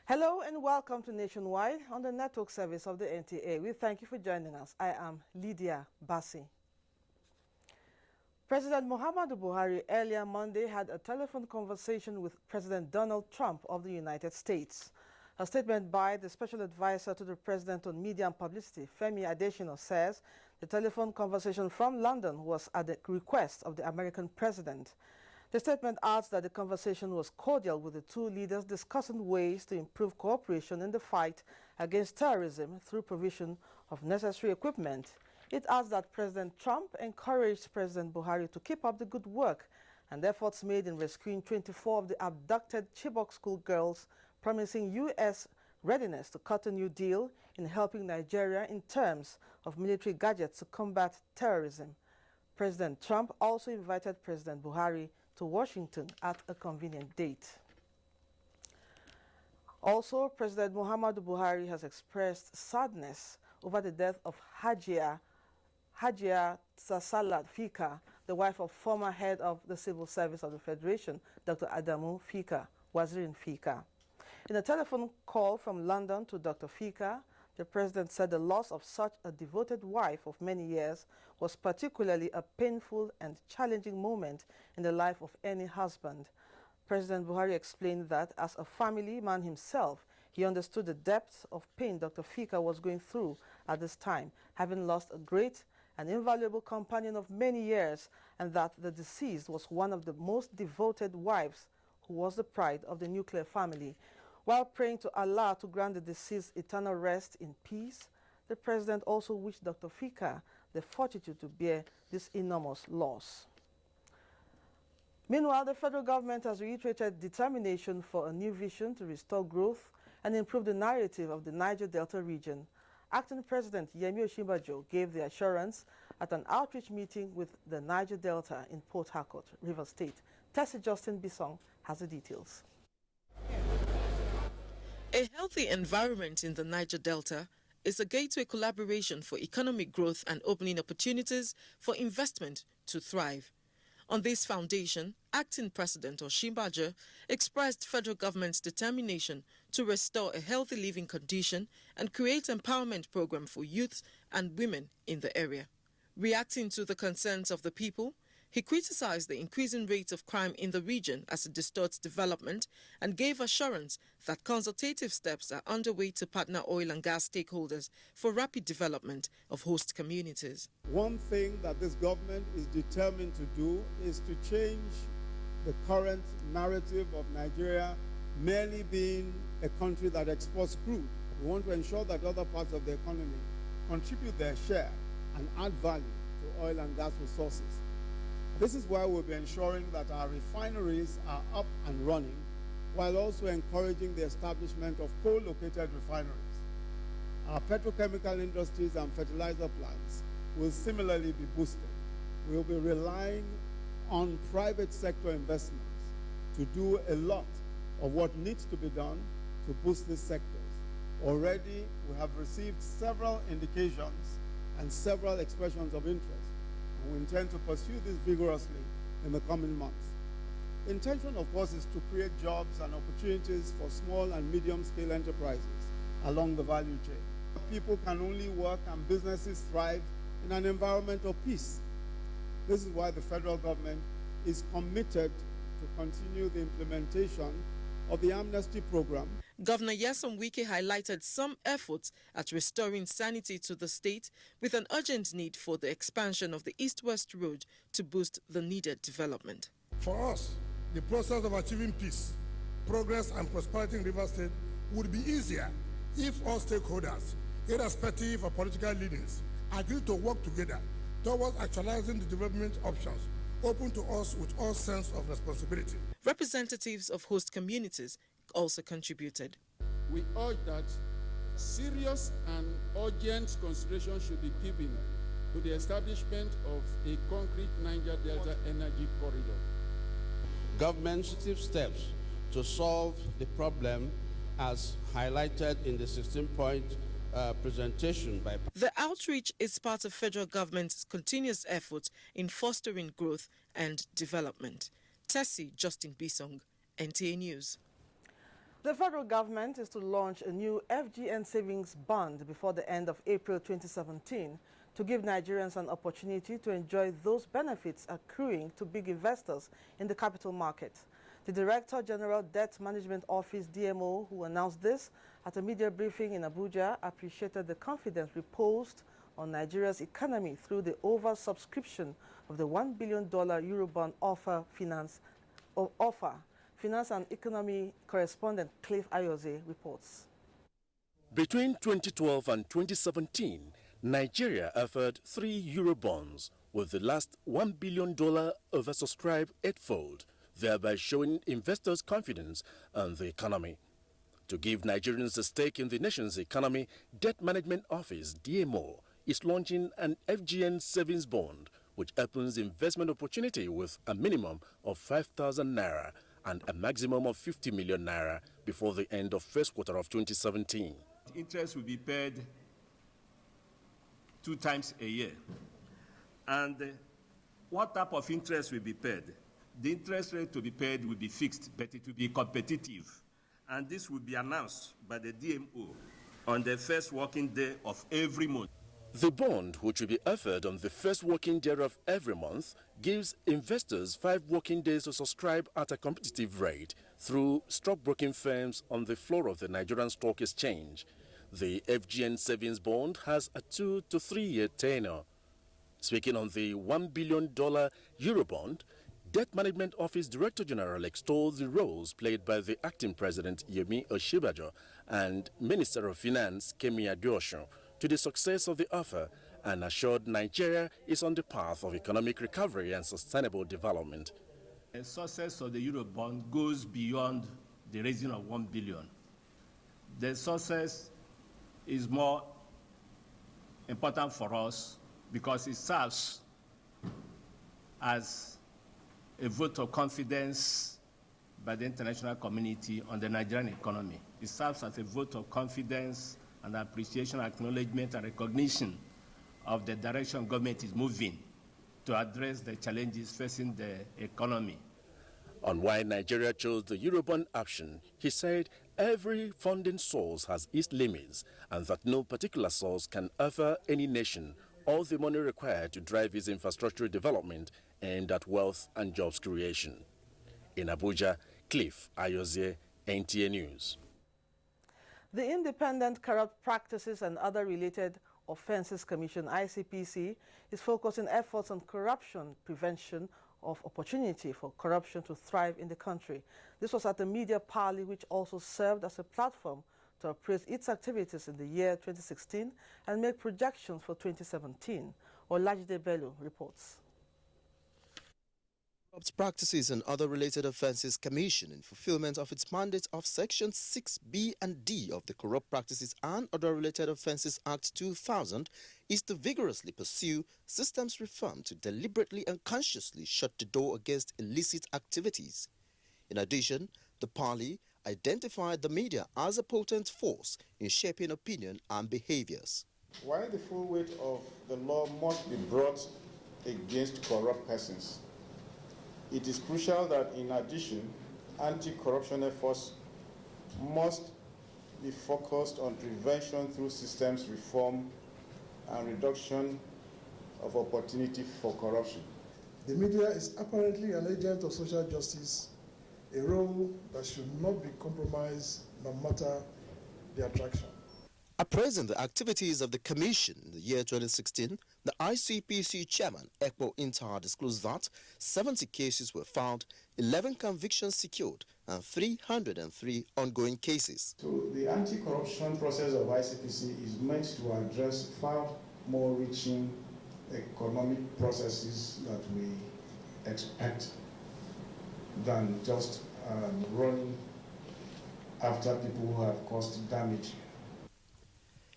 Hello and welcome to Nationwide on the network service of the NTA. We thank you for joining us. I am Lydia Bassi. President Muhammadu Buhari earlier Monday had a telephone conversation with President Donald Trump of the United States. A statement by the special advisor to the president on media and publicity, Femi Adesina, says the telephone conversation from London was at the request of the American president. The statement adds that the conversation was cordial, with the two leaders discussing ways to improve cooperation in the fight against terrorism through provision of necessary equipment. It adds that President Trump encouraged President Buhari to keep up the good work and efforts made in rescuing 24 of the abducted Chibok schoolgirls, promising U.S. readiness to cut a new deal in helping Nigeria in terms of military gadgets to combat terrorism. President Trump also invited President Buhari to Washington at a convenient date. Also, President Muhammadu Buhari has expressed sadness over the death of Hajia Tsasalat Fika, the wife of former head of the Civil Service of the Federation, Dr. Adamu Fika, Wazirin Fika. In a telephone call from London to Dr. Fika, the president said the loss of such a devoted wife of many years was particularly a painful and challenging moment in the life of any husband. President Buhari explained that as a family man himself, he understood the depth of pain Dr. Fika was going through at this time, having lost a great and invaluable companion of many years, and that the deceased was one of the most devoted wives who was the pride of the nuclear family. While praying to Allah to grant the deceased eternal rest in peace, the president also wished Dr. Fika the fortitude to bear this enormous loss. Meanwhile, the federal government has reiterated determination for a new vision to restore growth and improve the narrative of the Niger Delta region. Acting President Yemi Osinbajo gave the assurance at an outreach meeting with the Niger Delta in Port Harcourt, Rivers State. Tessie Justin Bisong has the details. A healthy environment in the Niger Delta is a gateway collaboration for economic growth and opening opportunities for investment to thrive. On this foundation, Acting President Osinbajo expressed federal government's determination to restore a healthy living condition and create empowerment program for youths and women in the area. Reacting to the concerns of the people, he criticized the increasing rate of crime in the region as it distorts development and gave assurance that consultative steps are underway to partner oil and gas stakeholders for rapid development of host communities. One thing that this government is determined to do is to change the current narrative of Nigeria merely being a country that exports crude. We want to ensure that other parts of the economy contribute their share and add value to oil and gas resources. This is why we'll be ensuring that our refineries are up and running, while also encouraging the establishment of co-located refineries. Our petrochemical industries and fertilizer plants will similarly be boosted. We'll be relying on private sector investments to do a lot of what needs to be done to boost these sectors. Already, we have received several indications and several expressions of interest. We intend to pursue this vigorously in the coming months. The intention, of course, is to create jobs and opportunities for small and medium-scale enterprises along the value chain. People can only work and businesses thrive in an environment of peace. This is why the federal government is committed to continue the implementation of the amnesty program. Governor Nyesom Wike highlighted some efforts at restoring sanity to the state, with an urgent need for the expansion of the East-West Road to boost the needed development. For us, the process of achieving peace, progress and prosperity in Rivers State would be easier if all stakeholders, irrespective of political leanings, agree to work together towards actualizing the development options open to us with all sense of responsibility. Representatives of host communities also contributed. We urge that serious and urgent consideration should be given to the establishment of a concrete Niger Delta energy corridor. Government should take steps to solve the problem as highlighted in the 16-point presentation by. The outreach is part of federal government's continuous efforts in fostering growth and development. Tessie Justin Bisong, NTA News. The federal government is to launch a new FGN savings bond before the end of April 2017 to give Nigerians an opportunity to enjoy those benefits accruing to big investors in the capital market. The Director General Debt Management Office, DMO, who announced this at a media briefing in Abuja, appreciated the confidence reposed on Nigeria's economy through the oversubscription of the $1 billion Eurobond offer. Finance and Economy correspondent Cliff Ayoze reports. Between 2012 and 2017, Nigeria offered 3 Eurobonds, with the last $1 billion oversubscribed eightfold, thereby showing investors confidence in the economy. To give Nigerians a stake in the nation's economy, Debt Management Office, DMO, is launching an FGN savings bond, which opens investment opportunity with a minimum of 5,000 naira and a maximum of 50 million naira before the end of first quarter of 2017. Interest will be paid 2 times a year. And what type of interest will be paid? The interest rate to be paid will be fixed, but it will be competitive. And this will be announced by the DMO on the first working day of every month. The bond, which will be offered on the first working day of every month, gives investors 5 working days to subscribe at a competitive rate through stockbroking firms on the floor of the Nigerian Stock Exchange. The FGN savings bond has a 2 to 3 year tenure. Speaking on the $1 billion Eurobond, Debt Management Office Director General extolled the roles played by the acting President Yemi Osinbajo and Minister of Finance Kemi Adeosun to the success of the offer and assured Nigeria is on the path of economic recovery and sustainable development. The success of the Eurobond goes beyond the raising of 1 billion. The success is more important for us because it serves as a vote of confidence by the international community on the Nigerian economy. It serves as a vote of confidence and appreciation, acknowledgement, and recognition of the direction government is moving to address the challenges facing the economy. On why Nigeria chose the Eurobond option, he said every funding source has its limits and that no particular source can offer any nation all the money required to drive its infrastructure development aimed at wealth and jobs creation. In Abuja, Cliff Ayoze, NTA News. The Independent Corrupt Practices and Other Related Offences Commission, ICPC, is focusing efforts on corruption prevention of opportunity for corruption to thrive in the country. This was at the media parley, which also served as a platform to appraise its activities in the year 2016 and make projections for 2017. Olajide Bello reports. Corrupt Practices and Other Related Offences Commission, in fulfillment of its mandate of Section 6B and D of the Corrupt Practices and Other Related Offences Act 2000, is to vigorously pursue systems reform to deliberately and consciously shut the door against illicit activities. In addition, the parley identified the media as a potent force in shaping opinion and behaviors. While the full weight of the law must be brought against corrupt persons, it is crucial that, in addition, anti-corruption efforts must be focused on prevention through systems reform and reduction of opportunity for corruption. The media is apparently an agent of social justice, a role that should not be compromised no matter the attraction. Appraising the activities of the Commission in the year 2016, the ICPC chairman, Ekpo Intar, disclosed that 70 cases were found, 11 convictions secured, and 303 ongoing cases. So the anti-corruption process of ICPC is meant to address far more reaching economic processes that we expect than just running after people who have caused damage.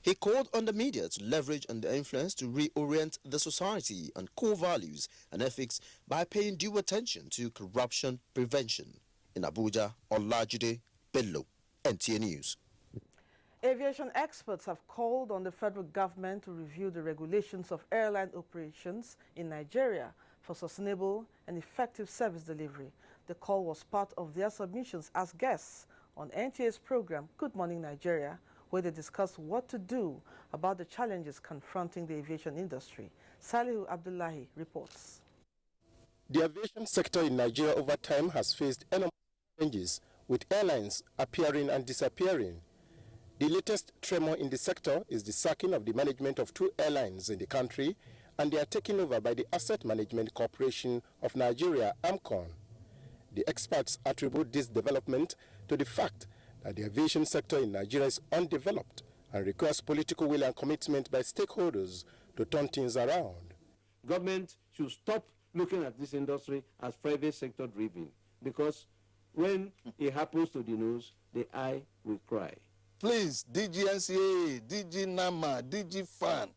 He called on the media to leverage on their influence to reorient the society on core values and ethics by paying due attention to corruption prevention. In Abuja, Olajide Bello, NTA News. Aviation experts have called on the federal government to review the regulations of airline operations in Nigeria for sustainable and effective service delivery. The call was part of their submissions as guests on NTA's program Good Morning Nigeria, where they discuss what to do about the challenges confronting the aviation industry. Salihu Abdullahi reports. The aviation sector in Nigeria over time has faced enormous challenges, with airlines appearing and disappearing. The latest tremor in the sector is the sacking of the management of 2 airlines in the country, and they are taken over by the Asset Management Corporation of Nigeria, AMCON. The experts attribute this development to the fact that the aviation sector in Nigeria is undeveloped and requires political will and commitment by stakeholders to turn things around. Government should stop looking at this industry as private sector driven, because when it happens to the nose, the eye will cry. Please, DGNCA, DG NAMA, DG FAN,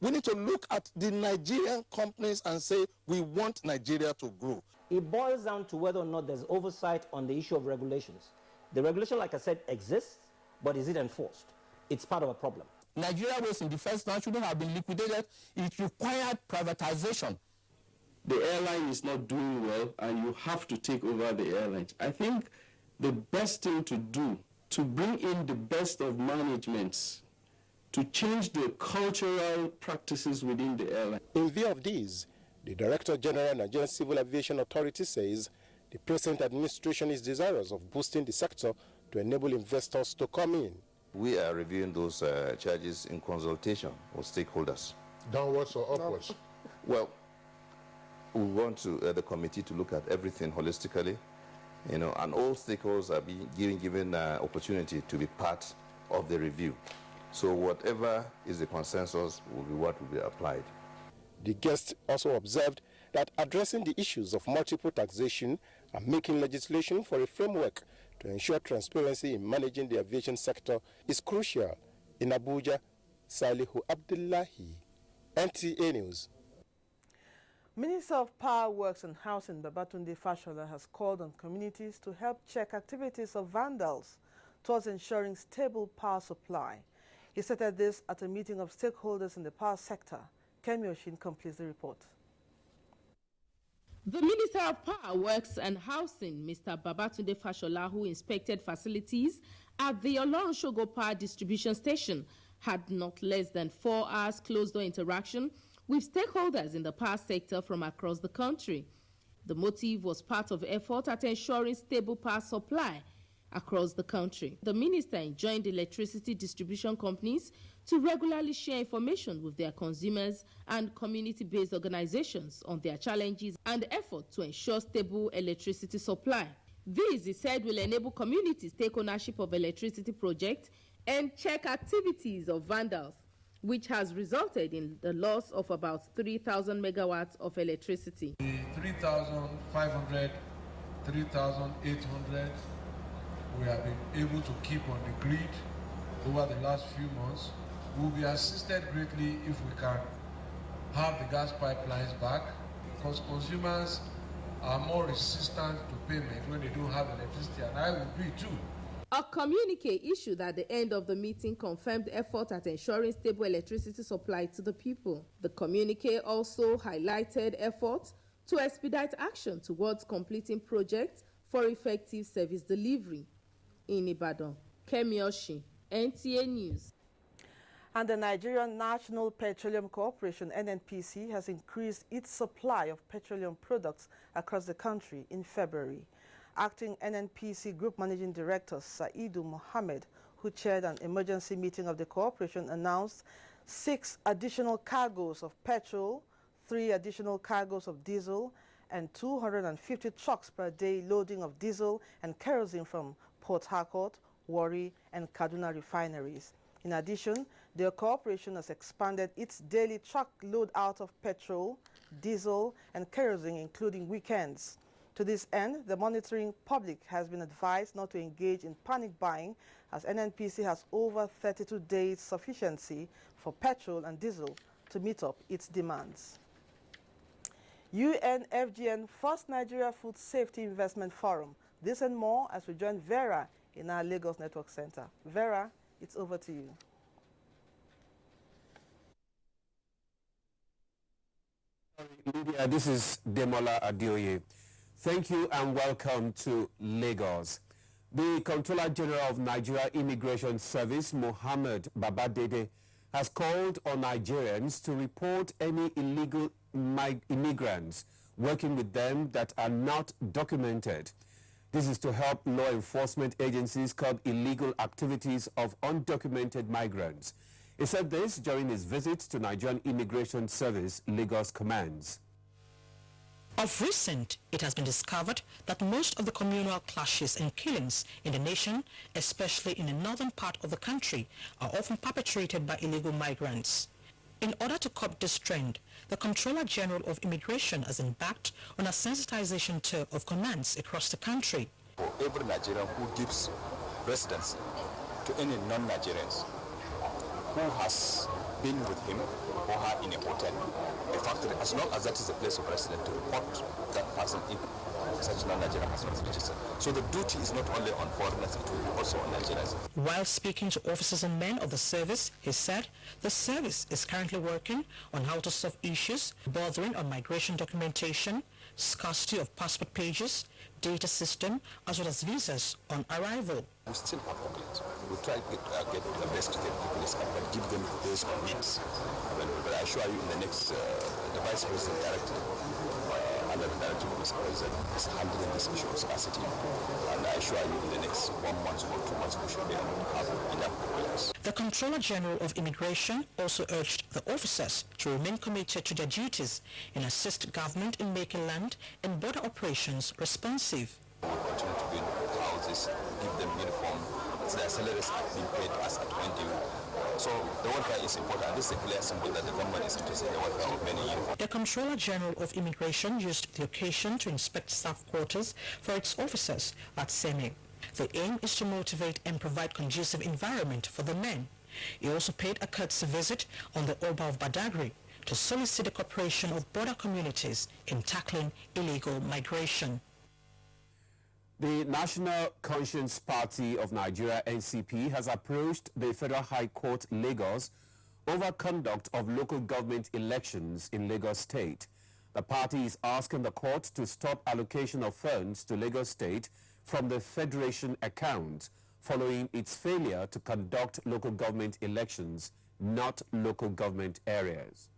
we need to look at the Nigerian companies and say we want Nigeria to grow. It boils down to whether or not there's oversight on the issue of regulations. The regulation, like I said, exists, but is it enforced? It's part of a problem. Nigeria was in the first round, shouldn't have been liquidated. It required privatization. The airline is not doing well, and you have to take over the airlines. I think the best thing to do, to bring in the best of managements, to change the cultural practices within the airline. In view of these, the Director General of Nigerian Civil Aviation Authority says the present administration is desirous of boosting the sector to enable investors to come in. We are reviewing those charges in consultation with stakeholders. Downwards or upwards? Well, we want the committee to look at everything holistically, and all stakeholders are being given opportunity to be part of the review. So whatever is the consensus will be what will be applied. The guest also observed that addressing the issues of multiple taxation and making legislation for a framework to ensure transparency in managing the aviation sector is crucial. In Abuja, Salihu Abdullahi, NTA News. Minister of Power, Works and Housing Babatunde Fashola has called on communities to help check activities of vandals towards ensuring stable power supply. He stated this at a meeting of stakeholders in the power sector. Kemi Oshin completes the report. The Minister of Power, Works and Housing, Mr. Babatunde Fashola, who inspected facilities at the Olorunshogo Power Distribution Station, had not less than 4 hours closed-door interaction with stakeholders in the power sector from across the country. The motive was part of effort at ensuring stable power supply across the country. The minister enjoined electricity distribution companies to regularly share information with their consumers and community-based organizations on their challenges and efforts to ensure stable electricity supply. This, he said, will enable communities to take ownership of electricity projects and check activities of vandals, which has resulted in the loss of about 3,000 megawatts of electricity. 3,500, 3,800 we have been able to keep on the grid over the last few months. We will be assisted greatly if we can have the gas pipelines back, because consumers are more resistant to payment when they don't have electricity, and I will be too. A communique issued at the end of the meeting confirmed effort at ensuring stable electricity supply to the people. The communique also highlighted efforts to expedite action towards completing projects for effective service delivery. In Ibadan, Kemi Oshin, NTA News. And the Nigerian National Petroleum Corporation, NNPC, has increased its supply of petroleum products across the country in February. Acting NNPC Group Managing Director Saidu Mohammed, who chaired an emergency meeting of the corporation, announced 6 additional cargoes of petrol, 3 additional cargoes of diesel, and 250 trucks per day loading of diesel and kerosene from Port Harcourt, Warri, and Kaduna refineries. In addition, the corporation has expanded its daily truck load out of petrol, diesel, and kerosene, including weekends. To this end, the monitoring public has been advised not to engage in panic buying, as NNPC has over 32 days sufficiency for petrol and diesel to meet up its demands. UNFGN First Nigeria Food Safety Investment Forum. This and more as we join Vera in our Lagos Network Center. Vera, it's over to you. Lydia, this is Demola Adioye. Thank you and welcome to Lagos. The Comptroller General of Nigeria Immigration Service, Mohammed Babadede, has called on Nigerians to report any illegal immigrants working with them that are not documented. This is to help law enforcement agencies curb illegal activities of undocumented migrants. He said this during his visit to Nigerian Immigration Service Lagos Commands. Of recent, it has been discovered that most of the communal clashes and killings in the nation, especially in the northern part of the country, are often perpetrated by illegal migrants. In order to curb this trend, the Comptroller General of Immigration has embarked on a sensitization tour of commands across the country. For every Nigerian who gives residency to any non-Nigerians who has been with him or her in a hotel, a factory, as long as that is a place of residence, to report that person if such non-Nigerian person is registered. So the duty is not only on foreigners, it will be also on Nigerians. While speaking to officers and men of the service, he said the service is currently working on how to solve issues bordering on migration documentation, scarcity of passport pages, data system, as well as visas on arrival. We still have complaints. We try to get the best to get people this country, but give them based on needs. But I assure you, in the next, the Vice President director, under the directive of Mr. President, is handling this issue of scarcity. And I assure you, in the next 1 month or 2 months, we should be able to have enough players. The Comptroller General of Immigration also urged the officers to remain committed to their duties and assist government in making land and border operations responsive. We continue to build houses, give them uniform, so their salaries are being paid as at when due. So the welfare is important. This is a clear symbol that the government is interested in the welfare of many uniforms. The Comptroller General of Immigration used the occasion to inspect staff quarters for its officers at Seme. The aim is to motivate and provide conducive environment for the men. He also paid a courtesy visit on the Oba of Badagry to solicit the cooperation of border communities in tackling illegal migration. The National Conscience Party of Nigeria, NCP, has approached the Federal High Court, Lagos, over conduct of local government elections in Lagos State. The party is asking the court to stop allocation of funds to Lagos State from the Federation account following its failure to conduct local government elections, not local government areas.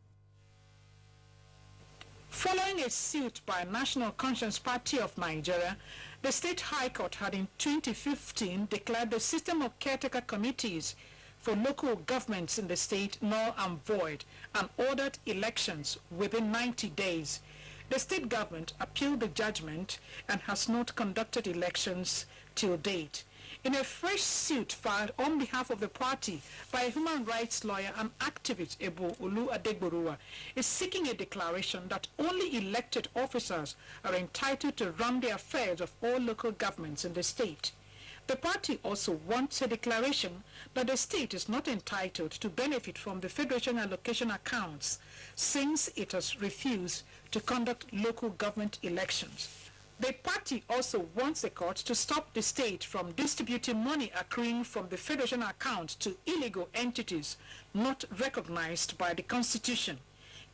Following a suit by National Conscience Party of Nigeria, the State High Court had in 2015 declared the system of caretaker committees for local governments in the state null and void and ordered elections within 90 days. The state government appealed the judgment and has not conducted elections till date. In a fresh suit filed on behalf of the party by a human rights lawyer and activist, Ebo Olu Adegboruwa, is seeking a declaration that only elected officers are entitled to run the affairs of all local governments in the state. The party also wants a declaration that the state is not entitled to benefit from the Federation allocation accounts since it has refused to conduct local government elections. The party also wants the court to stop the state from distributing money accruing from the Federation account to illegal entities not recognized by the Constitution.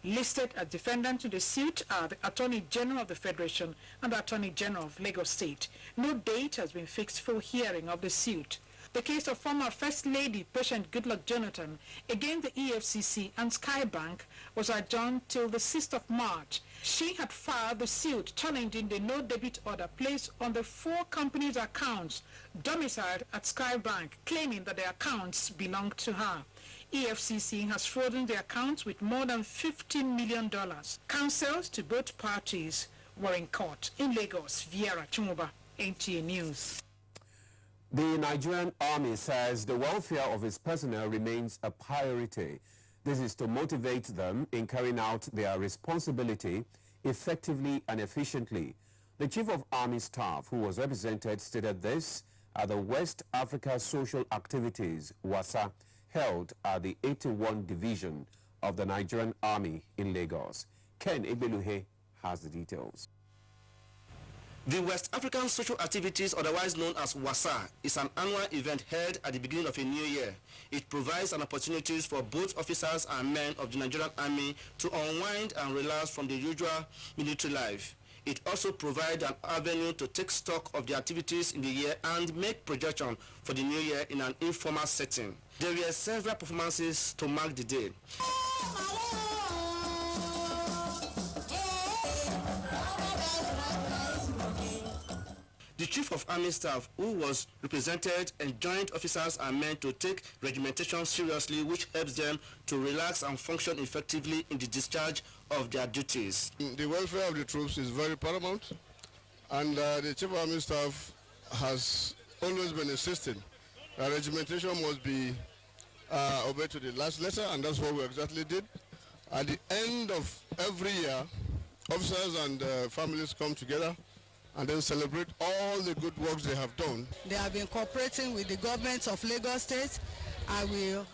Listed as defendants in the suit are the Attorney General of the Federation and the Attorney General of Lagos State. No date has been fixed for hearing of the suit. The case of former First Lady Patient Goodluck Jonathan against the EFCC and Skybank was adjourned till the 6th of March. She had filed the suit challenging the no-debit order placed on the 4 companies' accounts domiciled at Skybank, claiming that the accounts belonged to her. EFCC has frozen the accounts with more than $15 million. Counsels to both parties were in court in Lagos. Viera Chumuba, NTA News. The Nigerian Army says the welfare of its personnel remains a priority. This is to motivate them in carrying out their responsibility effectively and efficiently. The Chief of Army Staff, who was represented, stated this at the West Africa Social Activities, WASA, held at the 81 Division of the Nigerian Army in Lagos. Ken Ebeluhe has the details. The West African Social Activities, otherwise known as WASA, is an annual event held at the beginning of a new year. It provides an opportunity for both officers and men of the Nigerian Army to unwind and relax from the usual military life. It also provides an avenue to take stock of the activities in the year and make projections for the new year in an informal setting. There were several performances to mark the day. The Chief of Army Staff, who was represented, and joint officers are meant to take regimentation seriously, which helps them to relax and function effectively in the discharge of their duties. The welfare of the troops is very paramount, and the Chief of Army Staff has always been insisting that regimentation must be obeyed to the last letter, and that's what we exactly did. At the end of every year, officers and families come together and then celebrate all the good works they have done. They have been cooperating with the government of Lagos State. I will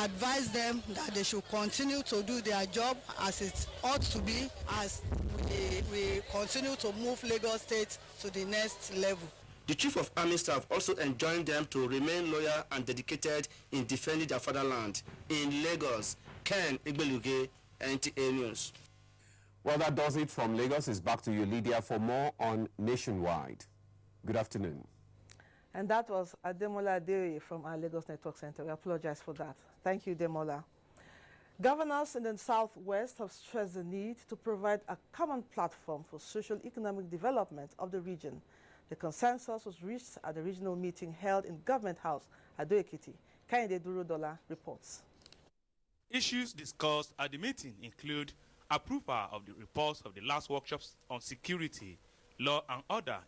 advise them that they should continue to do their job as it ought to be, as we continue to move Lagos State to the next level. The Chief of Army Staff also enjoined them to remain loyal and dedicated in defending their fatherland. In Lagos, Ken Igbeluge, NTA News. Well, that does it from Lagos. It's back to you, Lydia, for more on Nationwide. Good afternoon. And that was Ademola Adere from our Lagos Network Center. We apologize for that. Thank you, Demola. Governors in the Southwest have stressed the need to provide a common platform for social-economic development of the region. The consensus was reached at the regional meeting held in Government House, Ado-Ekiti. Kayinde Duro-Dola reports. Issues discussed at the meeting include approval of the reports of the last workshops on security, law and order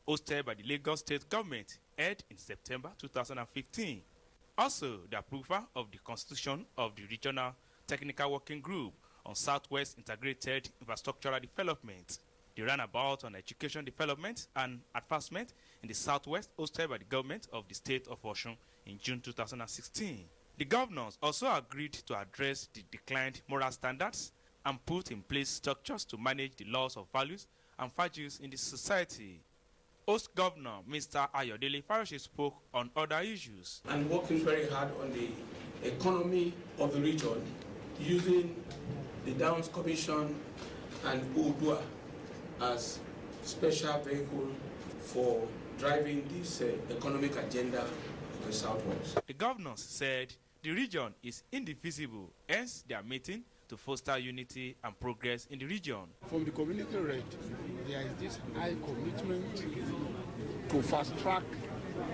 hosted by the Lagos State Government held in September 2015. Also, the approval of the constitution of the Regional Technical Working Group on Southwest Integrated Infrastructural Development, the runabout on education development and advancement in the Southwest hosted by the government of the state of Osun in June 2016. The governors also agreed to address the declined moral standards and put in place structures to manage the loss of values and virtues in the society. Host Governor Mr. Ayodele Faroshe spoke on other issues. And working very hard on the economy of the region using the Downs Commission and Udua as special vehicle for driving this economic agenda of the Southwest. The governors said the region is indivisible, hence their meeting to foster unity and progress in the region. From the community rate, there is this high commitment to fast track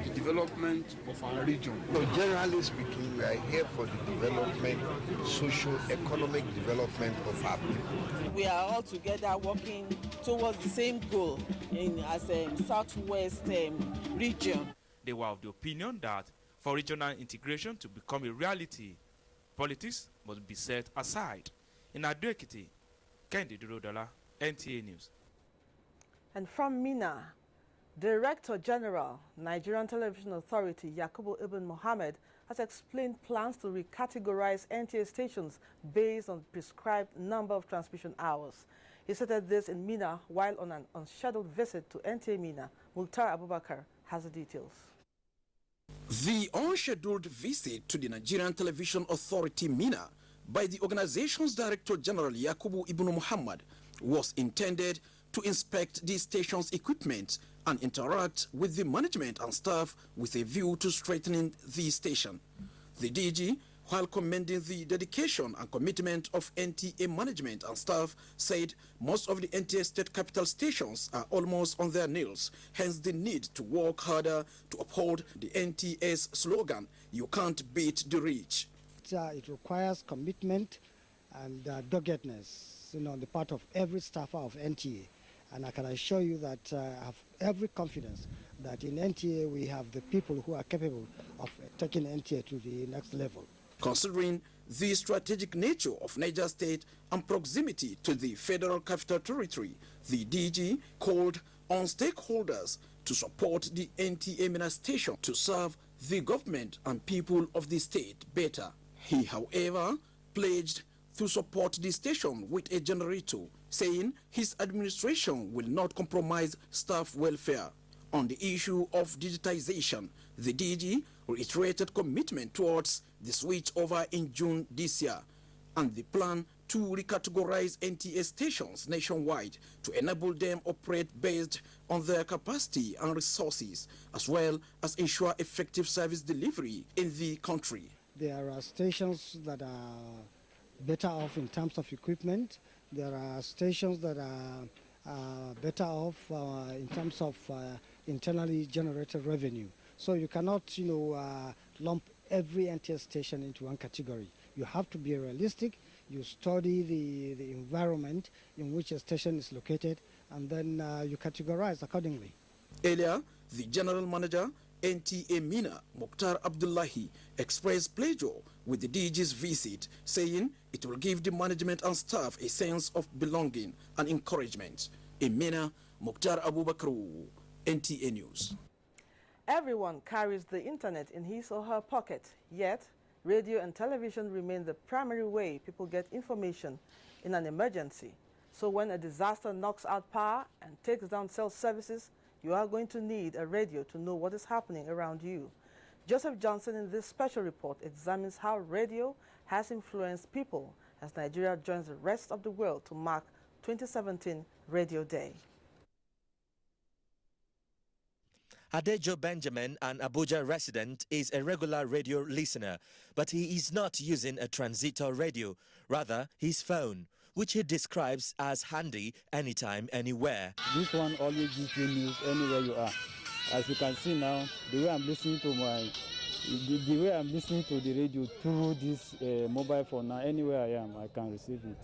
the development of our region. So generally speaking, we are here for the development, socio-economic development of our people. We are all together working towards the same goal as a Southwest region. They were of the opinion that for regional integration to become a reality, politics must be set aside. In Ado-Ekiti, Kayinde Duro-Dola, NTA News. And from Mina, Director General, Nigerian Television Authority, Yakubu Ibn Mohammed, has explained plans to recategorize NTA stations based on prescribed number of transmission hours. He stated this in Mina while on an unscheduled visit to NTA Mina. Mukhtar Abubakar has the details. The unscheduled visit to the Nigerian Television Authority, Mina, by the organization's Director General Yakubu Ibn Muhammad was intended to inspect the station's equipment and interact with the management and staff with a view to strengthening the station. The DG, while commending the dedication and commitment of NTA management and staff, said most of the NTA state capital stations are almost on their nails, hence the need to work harder to uphold the NTA's slogan, "You can't beat the rich." It requires commitment and doggedness, on the part of every staffer of NTA. And I can assure you that I have every confidence that in NTA we have the people who are capable of taking NTA to the next level. Considering the strategic nature of Niger State and proximity to the Federal Capital Territory, the DG called on stakeholders to support the NTA Mina station to serve the government and people of the state better. He, however, pledged to support the station with a generator, saying his administration will not compromise staff welfare. On the issue of digitization, the DG reiterated commitment towards the switch over in June this year and the plan to recategorize NTA stations nationwide to enable them operate based on their capacity and resources, as well as ensure effective service delivery in the country. There are stations that are better off in terms of equipment. There are stations that are better off in terms of internally generated revenue. So you cannot, lump every NTA station into one category. You have to be realistic. You study the environment in which a station is located, and then you categorize accordingly. Earlier, the general manager, NTA Mina, Mukhtar Abdullahi, expressed pleasure with the DG's visit, saying it will give the management and staff a sense of belonging and encouragement. In Mina, Mukhtar Abubakar, NTA News. Everyone carries the internet in his or her pocket, yet radio and television remain the primary way people get information in an emergency. So when a disaster knocks out power and takes down cell services, you are going to need a radio to know what is happening around you. Joseph Johnson in this special report examines how radio has influenced people as Nigeria joins the rest of the world to mark 2017 Radio Day. Adejo Benjamin, an Abuja resident, is a regular radio listener, but he is not using a transistor radio, rather his phone, which he describes as handy anytime, anywhere. This one always gives you news anywhere you are. As you can see now, the way I'm listening to the radio through this mobile phone now, anywhere I am, I can receive it.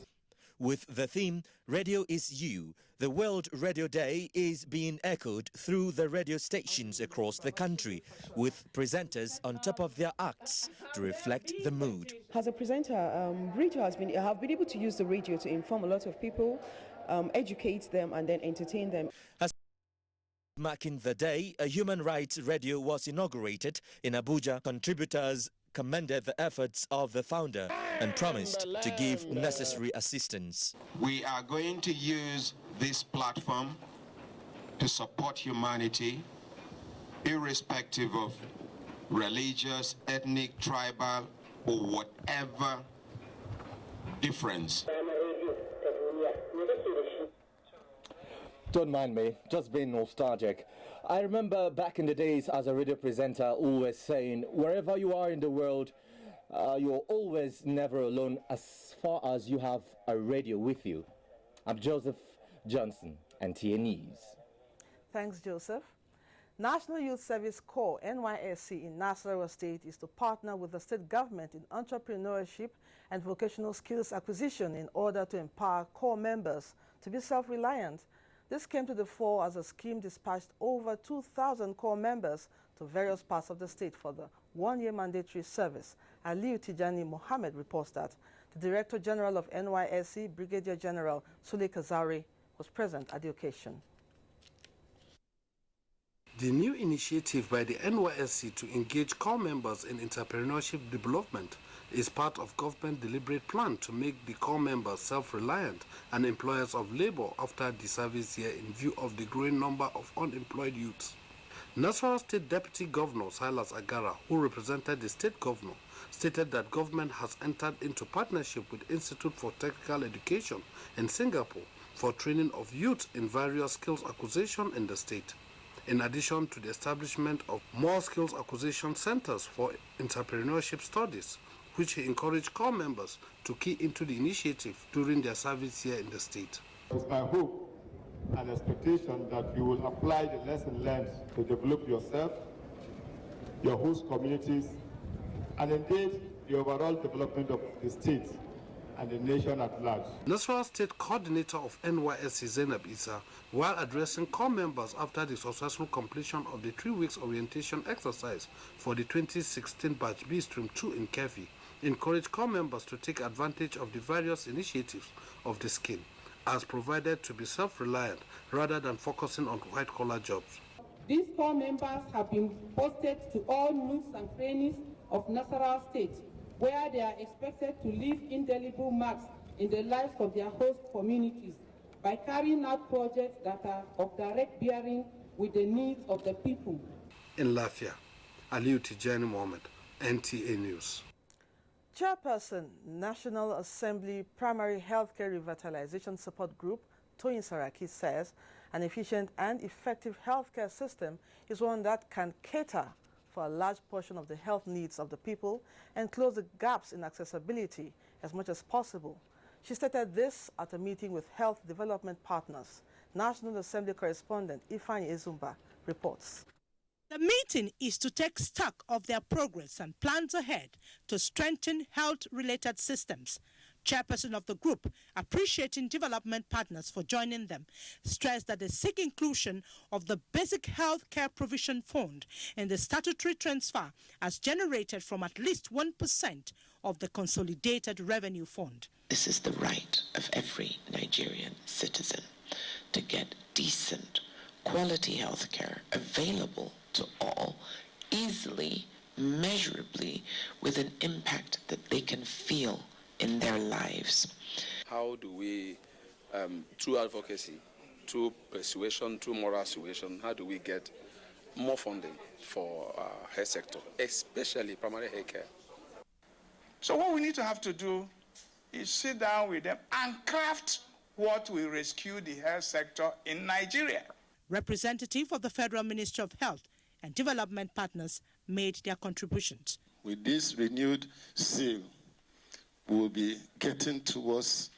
With the theme, Radio is You, the World Radio Day is being echoed through the radio stations across the country, with presenters on top of their acts to reflect the mood. As a presenter, I've been able to use the radio to inform a lot of people, educate them, and then entertain them. As marking the day, a human rights radio was inaugurated in Abuja. Contributors commended the efforts of the founder and promised to give necessary assistance. We are going to use this platform to support humanity, irrespective of religious, ethnic, tribal, or whatever difference. Don't mind me, just being nostalgic. I remember back in the days as a radio presenter always saying, wherever you are in the world, you're always never alone as far as you have a radio with you. I'm Joseph Johnson, NTA News. Thanks, Joseph. National Youth Service Corps, NYSC, in Nasarawa State is to partner with the state government in entrepreneurship and vocational skills acquisition in order to empower Corps members to be self-reliant. This came to the fore as the scheme dispatched over 2,000 Corps members to various parts of the state for the one-year mandatory service. Aliu Tijani Mohammed reports that the Director General of NYSC, Brigadier General Sule Kazari, was present at the occasion. The new initiative by the NYSC to engage Corps members in entrepreneurship development is part of government deliberate plan to make the Corps members self-reliant and employers of labor after the service year in view of the growing number of unemployed youths. Nasarawa State Deputy Governor Silas Agara, who represented the state governor, stated that government has entered into partnership with Institute for Technical Education in Singapore for training of youth in various skills acquisition in the state, in addition to the establishment of more skills acquisition centers for entrepreneurship studies, which he encouraged Corps members to key into the initiative during their service year in the state. It's my hope and expectation that you will apply the lesson learned to develop yourself, your host communities, and indeed the overall development of the state and the nation at large. Nasarawa State Coordinator of NYSC Zainab Issa, while addressing Corps members after the successful completion of the 3 weeks orientation exercise for the 2016 Batch B Stream 2 in Kefi, encouraged Corps members to take advantage of the various initiatives of the scheme, as provided to be self-reliant rather than focusing on white-collar jobs. These Corps members have been posted to all nooks and crannies of Nasarawa State, where they are expected to leave indelible marks in the lives of their host communities by carrying out projects that are of direct bearing with the needs of the people. In Lafia, Aliu Tijani Mohammed, NTA News. Chairperson, National Assembly Primary Healthcare Revitalization Support Group, Toyin Saraki, says an efficient and effective healthcare system is one that can cater for a large portion of the health needs of the people and close the gaps in accessibility as much as possible. She stated this at a meeting with health development partners. National Assembly correspondent Ifeanyi Ezumba reports. The meeting is to take stock of their progress and plans ahead to strengthen health-related systems. Chairperson of the group, appreciating development partners for joining them, stressed that they seek inclusion of the Basic Health Care Provision Fund in the statutory transfer as generated from at least 1% of the Consolidated Revenue Fund. This is the right of every Nigerian citizen to get decent, quality health care available to all, easily, measurably, with an impact that they can feel in their lives. How do we, through advocacy, through persuasion, through moral suasion, how do we get more funding for health sector, especially primary health care? So what we need to have to do is sit down with them and craft what will rescue the health sector in Nigeria. Representative of the Federal Ministry of Health and Development Partners made their contributions. With this renewed zeal, we will be getting towards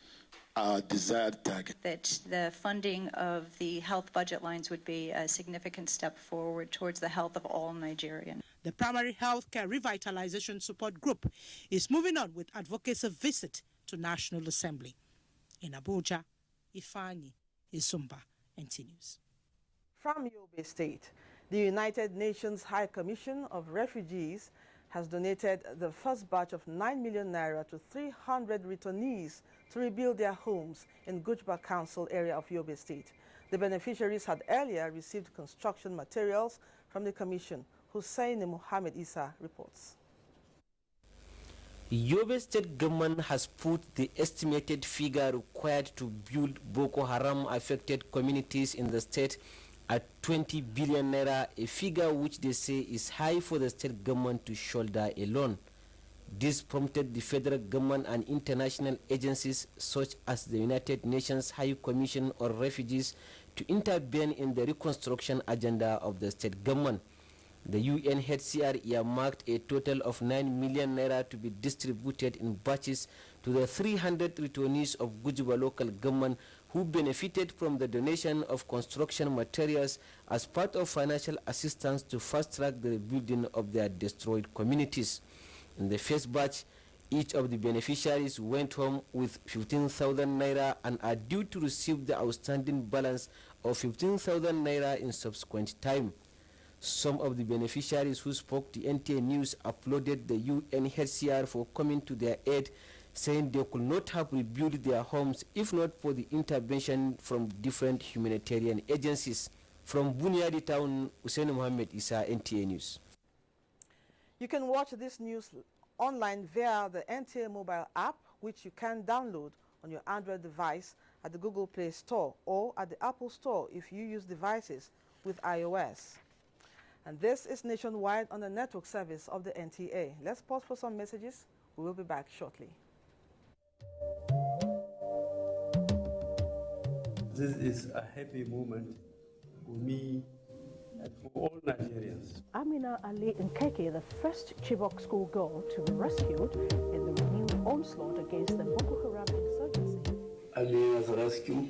our desired target. That the funding of the health budget lines would be a significant step forward towards the health of all Nigerians. The Primary Healthcare Revitalization Support Group is moving on with advocacy visit to National Assembly. In Abuja, Ifeanyi Ezumba, NTA News. From Yobe State, the United Nations High Commission of Refugees has donated the first batch of 9 million naira to 300 returnees to rebuild their homes in Gujba Council area of Yobe State. The beneficiaries had earlier received construction materials from the commission. Hussein Mohammed Isa reports. Yobe State government has put the estimated figure required to build Boko Haram affected communities in the state at 20 billion naira, a figure which they say is high for the state government to shoulder alone. This prompted the federal government and international agencies such as the United Nations High Commission on Refugees to intervene in the reconstruction agenda of the state government. The UNHCR earmarked a total of 9 million naira to be distributed in batches to the 300 returnees of Gujuba local government who benefited from the donation of construction materials as part of financial assistance to fast-track the rebuilding of their destroyed communities. In the first batch, each of the beneficiaries went home with 15,000 naira and are due to receive the outstanding balance of 15,000 naira in subsequent time. Some of the beneficiaries who spoke to NTA News applauded the UNHCR for coming to their aid, saying they could not have rebuilt their homes if not for the intervention from different humanitarian agencies. From Bunyadi town, Hussein Mohammed Isa, NTA News. You can watch this news online via the NTA mobile app, which you can download on your Android device at the Google Play Store or at the Apple Store if you use devices with iOS. And this is Nationwide on the network service of the NTA. Let's pause for some messages. We will be back shortly. This is a happy moment for me and for all Nigerians. Amina Ali Nkeke, the first Chibok schoolgirl to be rescued in the renewed onslaught against the Boko Haram insurgency. Amina's rescue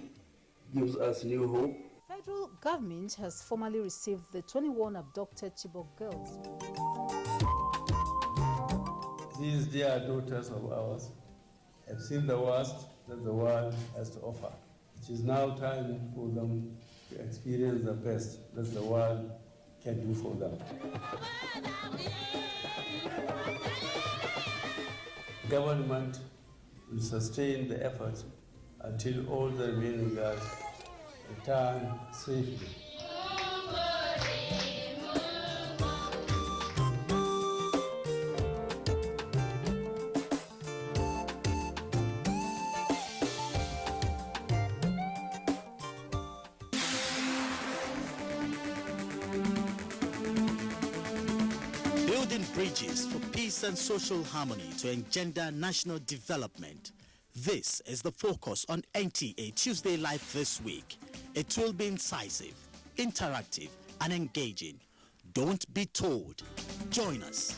gives us new hope. Federal government has formally received the 21 abducted Chibok girls. These dear daughters of ours have seen the worst that the world has to offer. It is now time for them to experience the best that the world can do for them. Government will sustain the effort until all the remaining girls return safely. Building building bridges for peace and social harmony to engender national development. This is the focus on NTA Tuesday Live this week. It will be incisive, interactive, and engaging. Don't be told. Join us.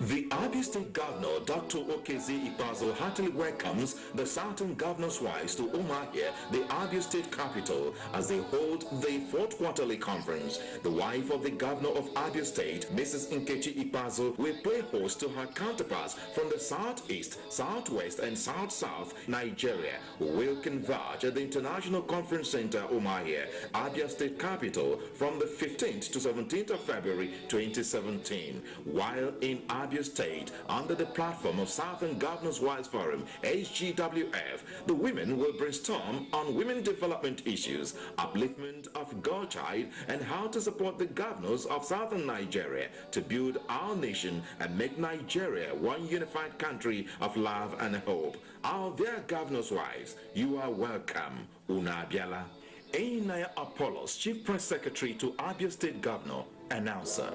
The Abia State Governor, Dr. Okezi Ikpazo, heartily welcomes the Southern Governor's wives to Umuahia, the Abia State capital, as they hold the 4th quarterly conference. The wife of the Governor of Abia State, Mrs. Nkechi Ikpazo, will play host to her counterparts from the Southeast, Southwest, and South-South Nigeria, who will converge at the International Conference Center, Umuahia, Abia State capital, from the 15th to 17th of February 2017. While in Abia State, under the platform of Southern Governors' Wives Forum, SGWF, the women will brainstorm on women development issues, upliftment of girl child, and how to support the governors of Southern Nigeria to build our nation and make Nigeria one unified country of love and hope. Our dear governors' wives, you are welcome. Una Abiala. Einaya Apollos, Chief Press Secretary to Abia State Governor, announcer.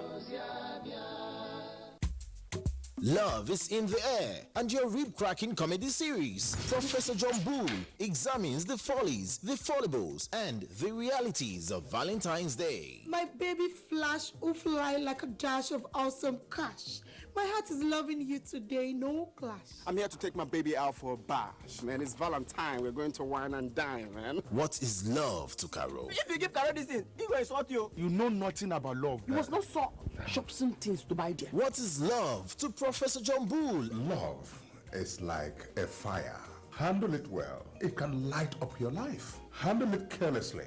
Love is in the air, and your rib-cracking comedy series, Professor John Bull, examines the follies, the foibles, and the realities of Valentine's Day. My baby Flash will fly like a dash of awesome cash. My heart is loving you today, no clash. I'm here to take my baby out for a bash, man. It's Valentine. We're going to wine and dine, man. What is love to Carol? If you give Carol this thing, he will insult you. You know nothing about love. You must not shop some things to buy there. What is love to Professor John Bull? Love is like a fire. Handle it well, it can light up your life. Handle it carelessly,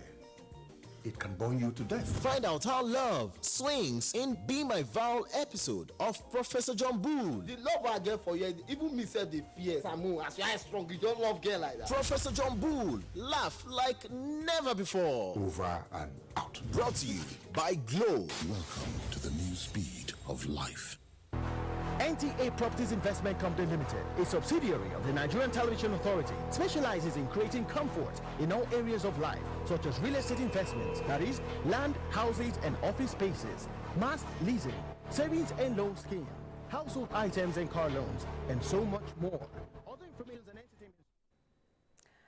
it can burn you to death. Find out how love swings in Be My Vow episode of Professor John Bull. The love I get for you, even me self the fear. Samu, as you are strong, you don't love girl like that. Professor John Bull, laugh like never before. Over and out. Brought to you by Glow. Welcome to the new speed of life. NTA Properties Investment Company Limited, a subsidiary of the Nigerian Television Authority, specializes in creating comfort in all areas of life, such as real estate investments, that is, land, houses, and office spaces, mass leasing, savings and loan scheme, household items and car loans, and so much more. Other information and entertainment.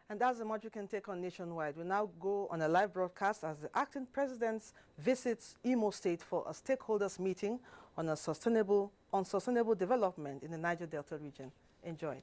And that's the much you can take on Nationwide. We now go on a live broadcast as the acting president visits Imo State for a stakeholders meeting on sustainable development in the Niger Delta region. Enjoy it.